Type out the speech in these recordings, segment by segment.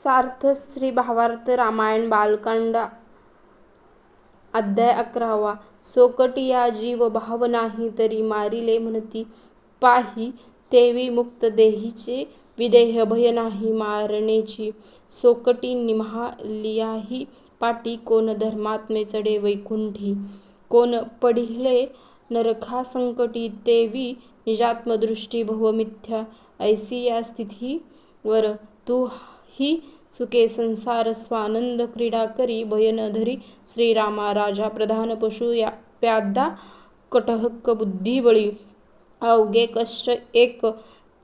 सार्थ श्री भावार्थ रामायण बालकांड अध्याय 11 सोकटिया जीव भाव नाही तरी मारिले म्हणती पाही तेवी मुक्त देहीचे विदेह भय नाही मारणेची सोकटी निम्हालियाही पाटी कोण धर्मात्मे चढे वैकुंठी कोण पडिले नरखा संकटी तेवी निजात्मदृष्टी भव मिथ्या ऐसी या स्थिती वर तू ही सुखे संसार स्वानंद क्रीडा करी भय न धरी श्रीरामा राजा प्रधान पशु या प्यादा कटहक्क बुद्धी बळी अवघे कष्ट एक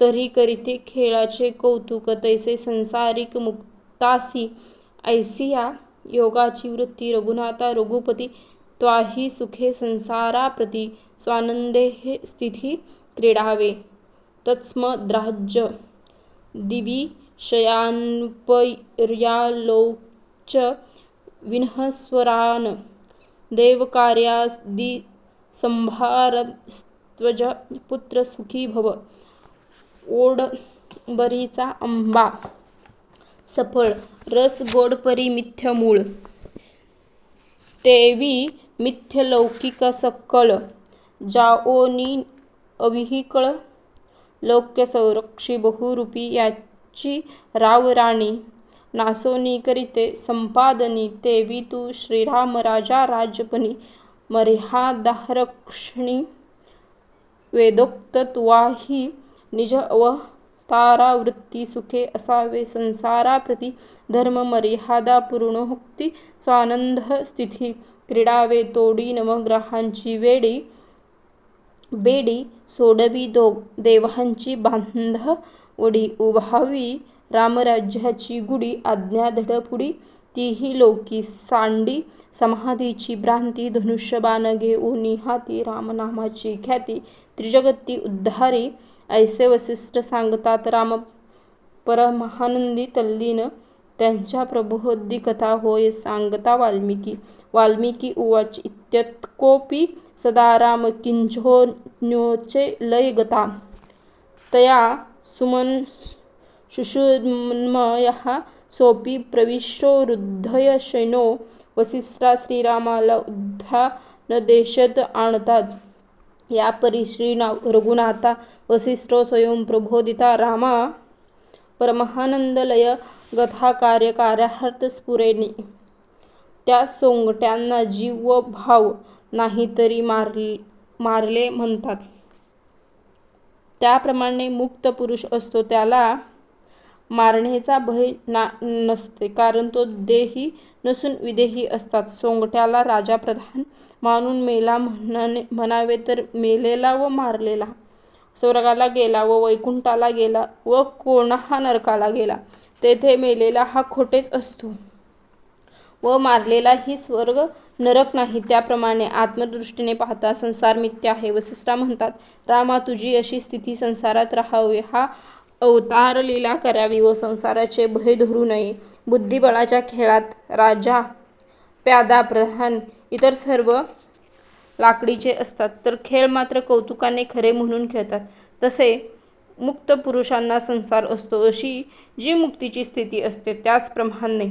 तरी करीते खेळाचे कौतुक तैसे संसारिक मुक्तासी ऐसिया योगाची वृत्ती रघुनाथा रघुपती त्वाही सुखे संसाराप्रती स्वानंदे हे स्थिती क्रीडावे तत्स्मद्राज्य दिवी शयान्पर्यालोच विन्हस्वरान देवकार्यादि संभारस्त्वज पुत्र सुखी भव ओडबरीचा आंबा सफळ रस गोड परी मिथ्य मूळ तेवी मिथ्य लौकिक सकळ जाओनी अविहिकळ लौक्य संरक्षी बहुरूपी याची राव राणी नासोनी करीते संपादनी तेवी तू श्रीराम राजा राजपणी मर्यादारक्षणी वेदोक्त तुवाही निज अवतारावृत्ती सुखे असावे संसाराप्रती धर्म मर्यादा पूर्णोक्ती स्वानंद स्थिती क्रीडावे तोडी नवग्रहांची बेडी सोडवी देवांची बांधवडी उभावी रामराज्याची गुढी आज्ञा धडपुडी तीही लोकी सांडी समाधीची भ्रांती धनुष्यबाण घेऊनी हाती रामनामाची ख्याती त्रिजगती उद्धारी ऐसे वसिष्ठ सांगतात राम परमहानंदी तल्लीन त्यांच्या प्रबोधी कथा होय सांगता वाल्मिकी उवाच इत्यत्कोपी सदा राम किंचोन्योचे लय गता तया सुमन शुशुन्मयः सोपी प्रविष्टो हृदय शयनो वसिष्ठा श्रीरामाला उद्धानदेशत आणतात या परी श्री रघुनाथा वसिष्ठो स्वयं प्रबोधिता रामा परमहानंदलय गथा कार्यार्थ स्फुरेनी त्या सोंगट्यांना जीव भाव नाही तरी मारले म्हणतात त्याप्रमाणे मुक्त पुरुष असतो त्याला मारण्याचा भय नसते कारण तो देही नसून विदेही असतात सोंगट्याला राजा प्रधान मानून मेला म्हणावे तर मेलेला व मारलेला स्वर्गाला गेला व वैकुंठाला गेला व कोणा नरकाला गेला तेथे मेलेला हा खोटेच असतो व मारलेला ही स्वर्ग नरक नाही त्याप्रमाणे आत्मदृष्टीने पाहता संसार मिथ्या आहे वसिष्ठा म्हणतात रामा तुझी अशी स्थिती संसारात राहावे हा अवतार लीला करावी व संसाराचे भय धरू नये बुद्धिबळाच्या खेळात राजा प्यादा प्रधान इतर सर्व लाकडीचे असतात तर खेळ मात्र कौतुकाने खरे म्हणून खेळतात तसे मुक्त पुरुषांना संसार असतो अशी जी मुक्तीची स्थिती असते त्याचप्रमाणे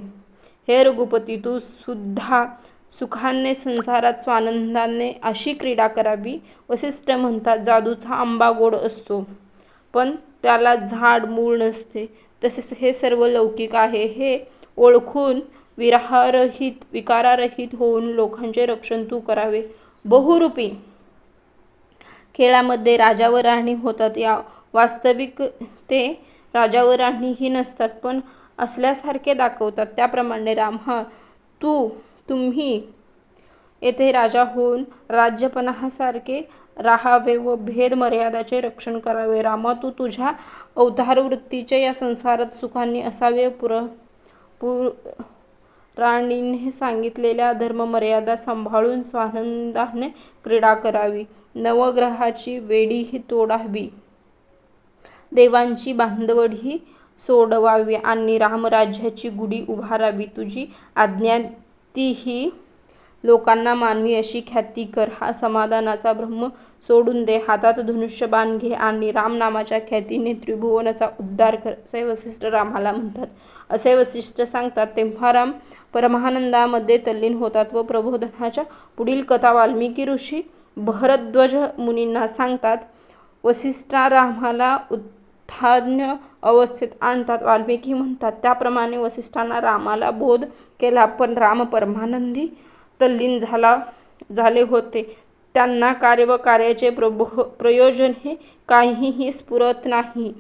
हे रघुपती तू सुद्धा सुखाने संसारात स्वानंदाने अशी क्रीडा करावी वसिष्ठ म्हणतात जादूचा आंबा गोड असतो पण त्याला झाड मूळ नसते तसेच हे सर्व लौकिक आहे हे ओळखून विकारारहित होऊन लोकांचे रक्षण तू करावे बहुरूपी खेळामध्ये राजा व राणी होतात या वास्तविक ते राजा व राणीही नसतात पण असल्यासारखे दाखवतात त्याप्रमाणे रामा तुम्ही येथे राजा होऊन राज्यपणासारखे राहावे व भेद मर्यादाचे रक्षण करावे रामा तू तुझ्या अवतारवृत्तीचे या संसारात सुखाने असावे पुराणीने सांगितलेल्या धर्ममर्यादा सांभाळून स्वानंदाने क्रीडा करावी नवग्रहाची वेडीही तोडावी देवांची बांधवडी सोडवावी आणि रामराज्याची गुढी उभारावी तुझी आज्ञा तीही लोकांना मानवी अशी ख्याती कर. हा समाधानाचा ब्रह्म सोडून दे. हातात धनुष्यबाण घे आणि रामनामाच्या ख्यातीने त्रिभुवनाचा उद्धार कर, असे वसिष्ठ रामाला म्हणतात. असे वसिष्ठ सांगतात. तेव्हा राम परमानंदामध्ये तल्लीन होतात व प्रबोधनाच्या पुढील कथा वाल्मिकी ऋषी भरद्वाज मुनींना सांगतात. वसिष्ठा रामाला उत्थान अवस्थेत आणतात. वाल्मिकी म्हणतात त्याप्रमाणे वसिष्ठांना रामाला बोध केला, पण राम परमानंदी तल्लीन झाले होते. त्यांना कार्य व कार्याचे प्रयोजन हे काहीही स्फुरत नाही.